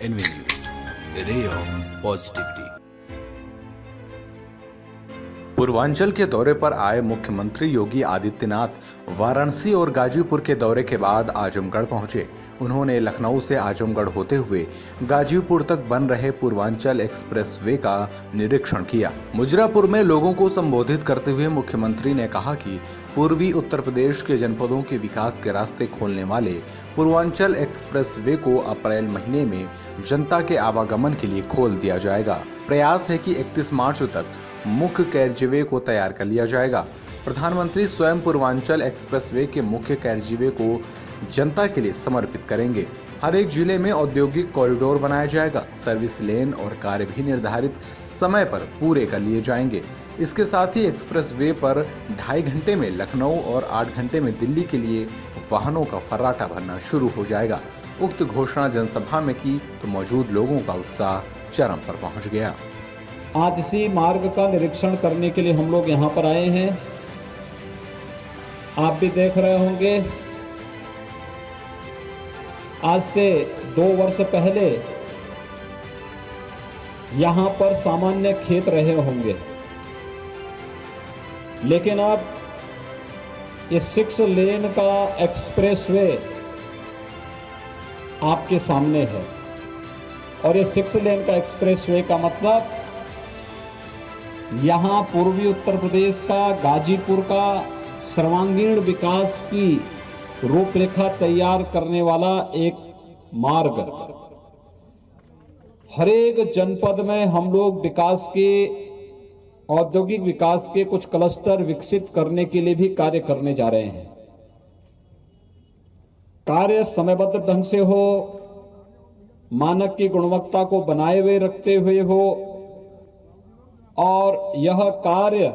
N V news, A ray of positivity. Purvanchal के दौरे पर आए मुख्यमंत्री योगी आदित्यनाथ वाराणसी और गाजीपुर के दौरे के बाद आजमगढ़ पहुंचे। उन्होंने लखनऊ से आजमगढ़ होते हुए गाजीपुर तक बन रहे पूर्वांचल एक्सप्रेसवे का निरीक्षण किया। मुजरापुर में लोगों को संबोधित करते हुए मुख्यमंत्री ने कहा कि पूर्वी उत्तर प्रदेश के जनपदों के विकास के रास्ते खोलने वाले पूर्वांचल एक्सप्रेसवे को अप्रैल महीने में जनता के आवागमन के लिए खोल दिया जाएगा। प्रयास है कि 31 मार्च तक मुख्य कैरिजवे को तैयार कर लिया जाएगा। प्रधानमंत्री स्वयं पूर्वांचल एक्सप्रेसवे के मुख्य कैरिजवे को जनता के लिए समर्पित करेंगे। हर एक जिले में औद्योगिक कॉरिडोर बनाया जाएगा। सर्विस लेन और कार्य भी निर्धारित समय पर पूरे कर लिए जाएंगे। इसके साथ ही एक्सप्रेसवे पर 2.5 घंटे में लखनऊ और 8 घंटे में दिल्ली के लिए वाहनों का फर्राटा भरना शुरू हो जाएगा। उक्त घोषणा जनसभा में की तो मौजूद लोगों का उत्साह चरम पर पहुंच गया। आज इसी मार्ग का निरीक्षण करने के लिए हम लोग यहाँ पर आए हैं। आप भी देख रहे होंगे, आज से 2 वर्ष पहले यहाँ पर सामान्य खेत रहे होंगे, लेकिन अब इस 6 लेन का एक्सप्रेसवे आपके सामने है। और ये 6 लेन का एक्सप्रेसवे का मतलब यहाँ पूर्वी उत्तर प्रदेश का, गाजीपुर का सर्वांगीण विकास की रूपरेखा तैयार करने वाला एक मार्ग। हर एक जनपद में हम लोग विकास के, औद्योगिक विकास के कुछ क्लस्टर विकसित करने के लिए भी कार्य करने जा रहे हैं। कार्य समयबद्ध ढंग से हो, मानक की गुणवत्ता को बनाए हुए रखते हुए हो, और यह कार्य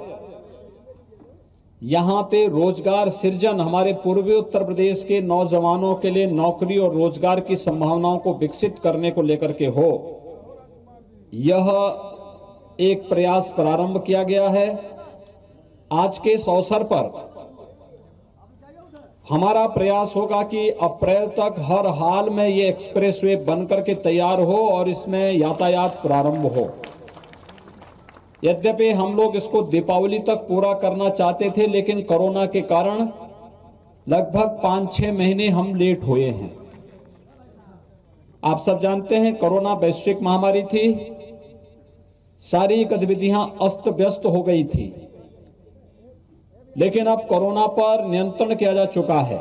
यहां पे रोजगार सृजन, हमारे पूर्वी उत्तर प्रदेश के नौजवानों के लिए नौकरी और रोजगार की संभावनाओं को विकसित करने को लेकर के हो, यह एक प्रयास प्रारंभ किया गया है। आज के इस अवसर पर हमारा प्रयास होगा कि अप्रैल तक हर हाल में ये एक्सप्रेसवे बनकर के तैयार हो और इसमें यातायात प्रारंभ हो। यद्यपि हम लोग इसको दीपावली तक पूरा करना चाहते थे, लेकिन कोरोना के कारण लगभग 5-6 महीने हम लेट हुए हैं। आप सब जानते हैं, कोरोना वैश्विक महामारी थी, सारी गतिविधियां अस्त व्यस्त हो गई थी, लेकिन अब कोरोना पर नियंत्रण किया जा चुका है।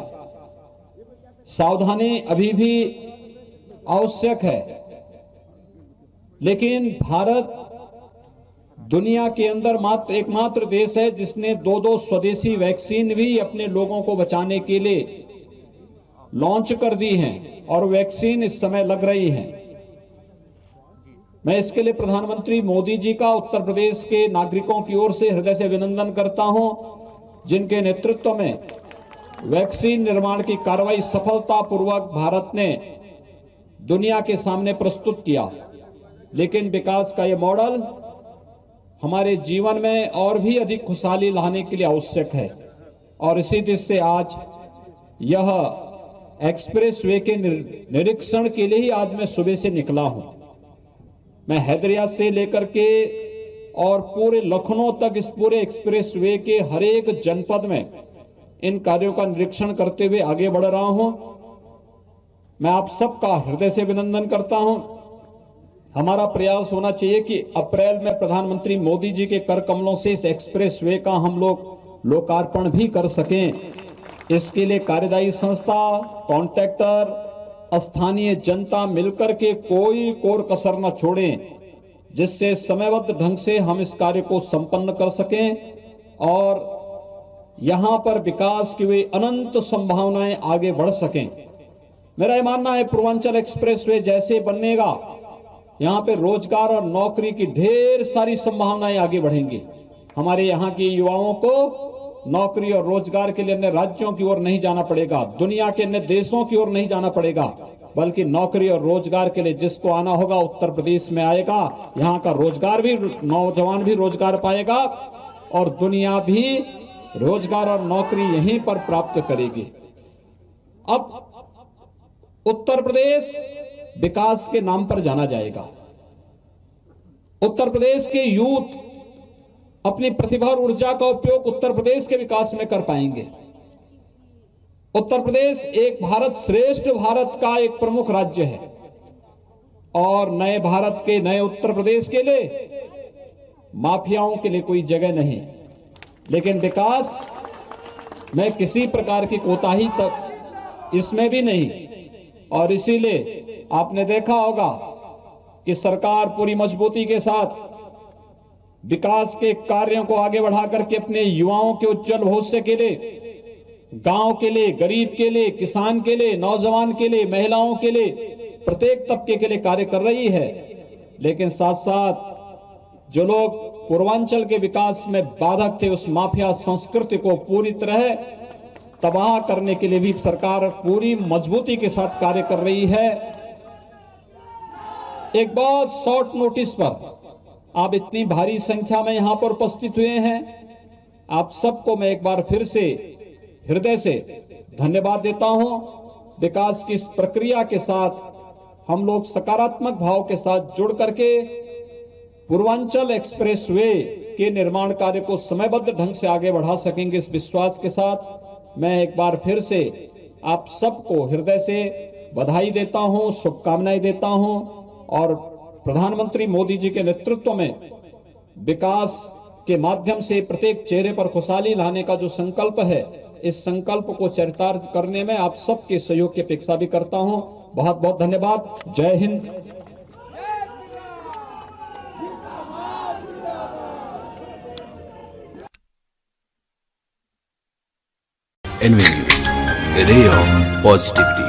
सावधानी अभी भी आवश्यक है, लेकिन भारत दुनिया के अंदर एकमात्र देश है जिसने 2 स्वदेशी वैक्सीन भी अपने लोगों को बचाने के लिए लॉन्च कर दी हैं, और वैक्सीन इस समय लग रही है। मैं इसके लिए प्रधानमंत्री मोदी जी का उत्तर प्रदेश के नागरिकों की ओर से हृदय से अभिनंदन करता हूं, जिनके नेतृत्व में वैक्सीन निर्माण की कार्रवाई सफलतापूर्वक भारत ने दुनिया के सामने प्रस्तुत किया। लेकिन विकास का यह मॉडल हमारे जीवन में और भी अधिक खुशहाली लाने के लिए आवश्यक है, और इसी दृष्टि से आज यह एक्सप्रेसवे के निरीक्षण के लिए ही आज मैं सुबह से निकला हूं। मैं हैदराबाद से लेकर के और पूरे लखनऊ तक इस पूरे एक्सप्रेसवे के हर एक जनपद में इन कार्यों का निरीक्षण करते हुए आगे बढ़ रहा हूं। मैं आप सबका हृदय से अभिनंदन करता हूं। हमारा प्रयास होना चाहिए कि अप्रैल में प्रधानमंत्री मोदी जी के कर कमलों से इस एक्सप्रेसवे का हम लोग लोकार्पण भी कर सकें। इसके लिए कार्यदायी संस्था, कॉन्ट्रैक्टर, स्थानीय जनता मिलकर के कोई कोर कसर न छोड़ें, जिससे समयबद्ध ढंग से हम इस कार्य को संपन्न कर सकें और यहां पर विकास की वे अनंत संभावनाएं आगे बढ़ सकें। मेरा यह मानना है, पूर्वांचल एक्सप्रेसवे जैसे बनेगा, यहाँ पे रोजगार और नौकरी की ढेर सारी संभावनाएं आगे बढ़ेंगी। हमारे यहाँ के युवाओं को नौकरी और रोजगार के लिए अन्य राज्यों की ओर नहीं जाना पड़ेगा, दुनिया के अन्य देशों की ओर नहीं जाना पड़ेगा, बल्कि नौकरी और रोजगार के लिए जिसको आना होगा उत्तर प्रदेश में आएगा। यहाँ का रोजगार भी, नौजवान भी रोजगार पाएगा और दुनिया भी रोजगार और नौकरी यहीं पर प्राप्त करेगी। अब उत्तर प्रदेश विकास के नाम पर जाना जाएगा। उत्तर प्रदेश के यूथ अपनी प्रतिभा और ऊर्जा का उपयोग उत्तर प्रदेश के विकास में कर पाएंगे। उत्तर प्रदेश एक भारत श्रेष्ठ भारत का एक प्रमुख राज्य है और नए भारत के नए उत्तर प्रदेश के लिए माफियाओं के लिए कोई जगह नहीं, लेकिन विकास में किसी प्रकार की कोताही तक इसमें भी नहीं। और इसीलिए आपने देखा होगा कि सरकार पूरी मजबूती के साथ विकास के कार्यों को आगे बढ़ा करके अपने युवाओं के उज्जवल भविष्य के लिए, गांव के लिए, गरीब के लिए, किसान के लिए, नौजवान के लिए, महिलाओं के लिए, प्रत्येक तबके के लिए कार्य कर रही है। लेकिन साथ साथ जो लोग पूर्वांचल के विकास में बाधक थे, उस माफिया संस्कृति को पूरी तरह तबाह करने के लिए भी सरकार पूरी मजबूती के साथ कार्य कर रही है। एक बहुत शॉर्ट नोटिस पर आप इतनी भारी संख्या में यहां पर उपस्थित हुए हैं, आप सबको मैं एक बार फिर से हृदय से धन्यवाद देता हूं। विकास की इस प्रक्रिया के साथ हम लोग सकारात्मक भाव के साथ जुड़ करके पूर्वांचल एक्सप्रेसवे के निर्माण कार्य को समयबद्ध ढंग से आगे बढ़ा सकेंगे। इस विश्वास के साथ मैं एक बार फिर से आप सबको हृदय से बधाई देता हूं, शुभकामनाएं देता हूं और प्रधानमंत्री मोदी जी के नेतृत्व में विकास के माध्यम से प्रत्येक चेहरे पर खुशहाली लाने का जो संकल्प है, इस संकल्प को चरितार्थ करने में आप सबके सहयोग की अपेक्षा भी करता हूं। बहुत बहुत धन्यवाद। जय Hind. NV News, a ray of positivity.